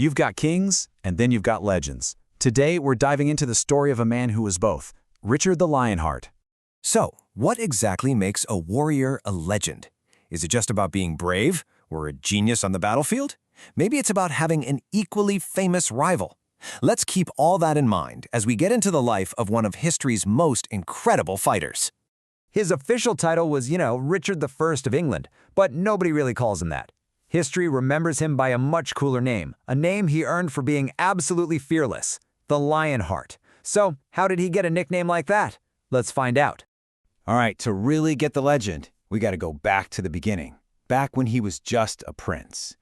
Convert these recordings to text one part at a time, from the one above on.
You've got kings, and then you've got legends. Today, we're diving into the story of a man who was both, Richard the Lionheart. So, what exactly makes a warrior a legend? Is it just about being brave or a genius on the battlefield? Maybe it's about having an equally famous rival. Let's keep all that in mind as we get into the life of one of history's most incredible fighters. His official title was, Richard I of England, but nobody really calls him that. History remembers him by a much cooler name, a name he earned for being absolutely fearless, the Lionheart. So, how did he get a nickname like that? Let's find out. All right, to really get the legend, we got to go back to the beginning, back when he was just a prince.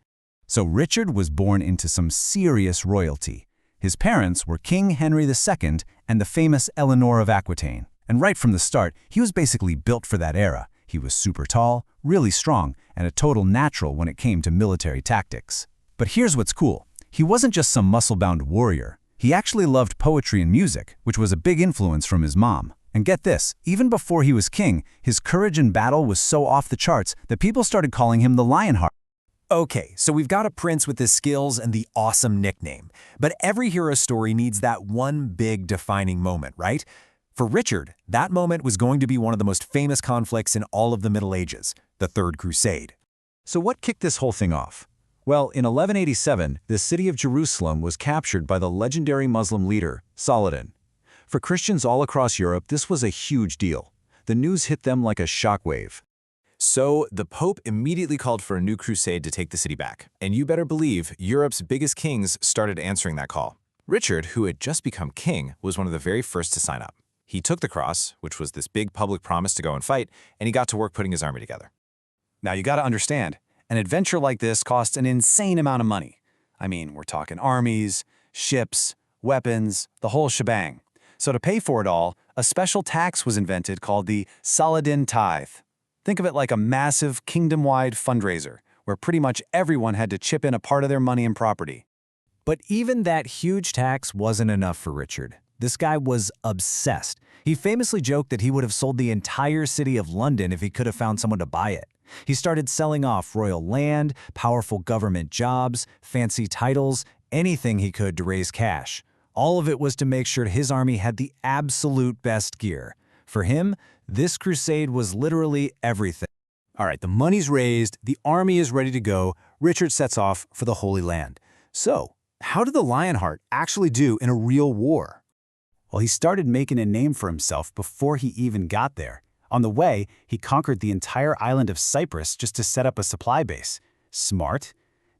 So Richard was born into some serious royalty. His parents were King Henry II and the famous Eleanor of Aquitaine. And right from the start, he was basically built for that era. He was super tall, really strong, and a total natural when it came to military tactics. But here's what's cool. He wasn't just some muscle-bound warrior. He actually loved poetry and music, which was a big influence from his mom. And get this, even before he was king, his courage in battle was so off the charts that people started calling him the Lionheart. Okay, so we've got a prince with the skills and the awesome nickname. But every hero story needs that one big defining moment, right? For Richard, that moment was going to be one of the most famous conflicts in all of the Middle Ages, the Third Crusade. So what kicked this whole thing off? Well, in 1187, the city of Jerusalem was captured by the legendary Muslim leader, Saladin. For Christians all across Europe, this was a huge deal. The news hit them like a shockwave. So the Pope immediately called for a new crusade to take the city back. And you better believe Europe's biggest kings started answering that call. Richard, who had just become king, was one of the very first to sign up. He took the cross, which was this big public promise to go and fight, and he got to work putting his army together. Now you gotta understand, an adventure like this costs an insane amount of money. I mean, we're talking armies, ships, weapons, the whole shebang. So to pay for it all, a special tax was invented called the Saladin tithe. Think of it like a massive kingdom-wide fundraiser, where pretty much everyone had to chip in a part of their money and property. But even that huge tax wasn't enough for Richard. This guy was obsessed. He famously joked that he would have sold the entire city of London if he could have found someone to buy it. He started selling off royal land, powerful government jobs, fancy titles, anything he could to raise cash. All of it was to make sure his army had the absolute best gear. For him, this crusade was literally everything. All right, the money's raised, the army is ready to go, Richard sets off for the Holy Land. So, how did the Lionheart actually do in a real war? Well, he started making a name for himself before he even got there. On the way, he conquered the entire island of Cyprus just to set up a supply base. Smart.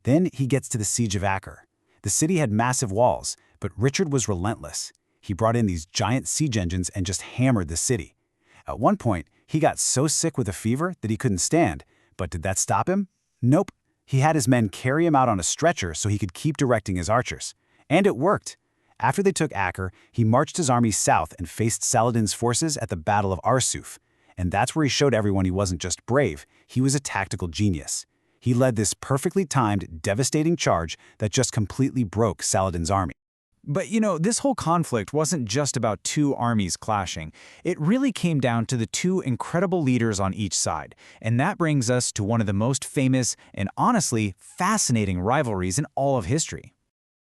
Then he gets to the siege of Acre. The city had massive walls, but Richard was relentless. He brought in these giant siege engines and just hammered the city. At one point, he got so sick with a fever that he couldn't stand. But did that stop him? Nope. He had his men carry him out on a stretcher so he could keep directing his archers. And it worked. After they took Acre, he marched his army south and faced Saladin's forces at the Battle of Arsuf. And that's where he showed everyone he wasn't just brave, he was a tactical genius. He led this perfectly timed, devastating charge that just completely broke Saladin's army. But this whole conflict wasn't just about two armies clashing. It really came down to the two incredible leaders on each side. And that brings us to one of the most famous and honestly fascinating rivalries in all of history.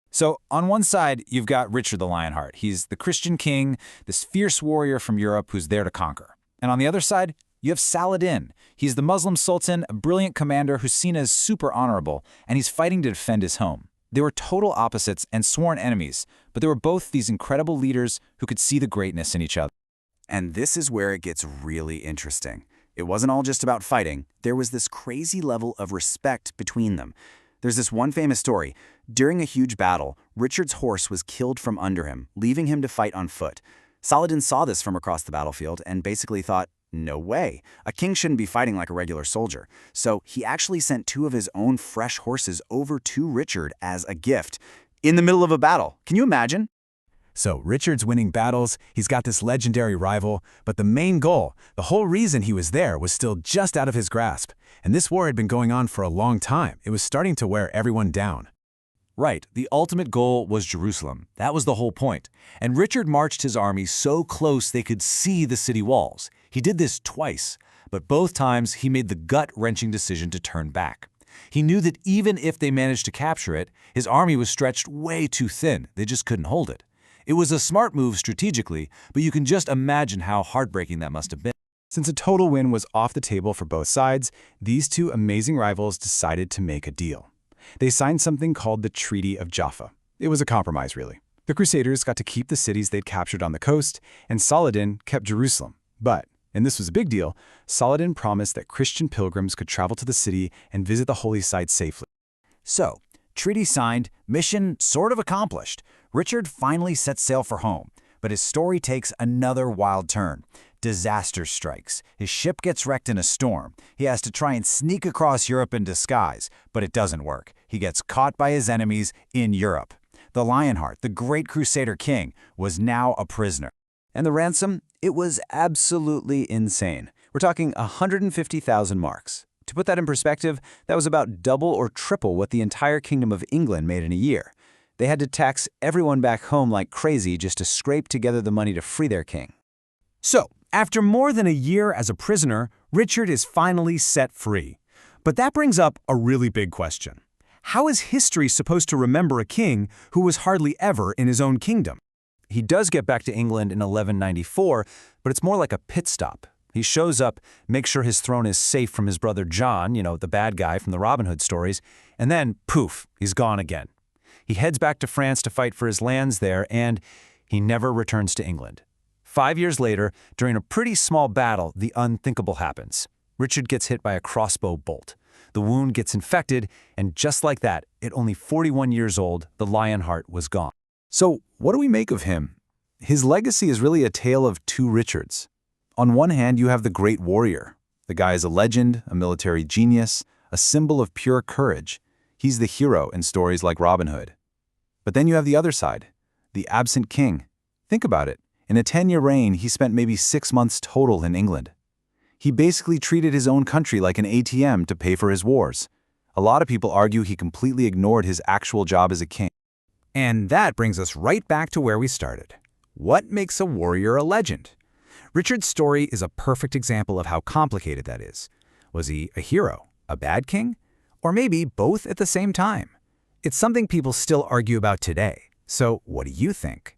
So on one side, you've got Richard the Lionheart. He's the Christian king, this fierce warrior from Europe who's there to conquer. And on the other side, you have Saladin. He's the Muslim sultan, a brilliant commander who's seen as super honorable, and he's fighting to defend his home. They were total opposites and sworn enemies, but they were both these incredible leaders who could see the greatness in each other. And this is where it gets really interesting. It wasn't all just about fighting. There was this crazy level of respect between them. There's this one famous story. During a huge battle, Richard's horse was killed from under him, leaving him to fight on foot. Saladin saw this from across the battlefield and basically thought, no way, a king shouldn't be fighting like a regular soldier. So he actually sent two of his own fresh horses over to Richard as a gift, in the middle of a battle. Can you imagine? So Richard's winning battles, he's got this legendary rival, but the main goal, the whole reason he was there was still just out of his grasp. And this war had been going on for a long time. It was starting to wear everyone down. Right, the ultimate goal was Jerusalem. That was the whole point. And Richard marched his army so close they could see the city walls. He did this twice, but both times he made the gut-wrenching decision to turn back. He knew that even if they managed to capture it, his army was stretched way too thin. They just couldn't hold it. It was a smart move strategically, but you can just imagine how heartbreaking that must have been. Since a total win was off the table for both sides, these two amazing rivals decided to make a deal. They signed something called the Treaty of Jaffa. It was a compromise, really. The Crusaders got to keep the cities they'd captured on the coast, and Saladin kept Jerusalem. But, and this was a big deal, Saladin promised that Christian pilgrims could travel to the city and visit the holy site safely. So, treaty signed, mission sort of accomplished. Richard finally sets sail for home, but his story takes another wild turn. Disaster strikes. His ship gets wrecked in a storm. He has to try and sneak across Europe in disguise, but it doesn't work. He gets caught by his enemies in Europe. The Lionheart, the great Crusader king, was now a prisoner. And the ransom? It was absolutely insane. We're talking 150,000 marks. To put that in perspective, that was about double or triple what the entire Kingdom of England made in a year. They had to tax everyone back home like crazy just to scrape together the money to free their king. So, after more than a year as a prisoner, Richard is finally set free. But that brings up a really big question. How is history supposed to remember a king who was hardly ever in his own kingdom? He does get back to England in 1194, but it's more like a pit stop. He shows up, makes sure his throne is safe from his brother John, the bad guy from the Robin Hood stories, and then, poof, he's gone again. He heads back to France to fight for his lands there, and he never returns to England. 5 years later, during a pretty small battle, the unthinkable happens. Richard gets hit by a crossbow bolt. The wound gets infected, and just like that, at only 41 years old, the Lionheart was gone. So, what do we make of him? His legacy is really a tale of two Richards. On one hand, you have the great warrior. The guy is a legend, a military genius, a symbol of pure courage. He's the hero in stories like Robin Hood. But then you have the other side, the absent king. Think about it. In a 10-year reign, he spent maybe 6 months total in England. He basically treated his own country like an ATM to pay for his wars. A lot of people argue he completely ignored his actual job as a king. And that brings us right back to where we started. What makes a warrior a legend? Richard's story is a perfect example of how complicated that is. Was he a hero, a bad king, or maybe both at the same time? It's something people still argue about today. So what do you think?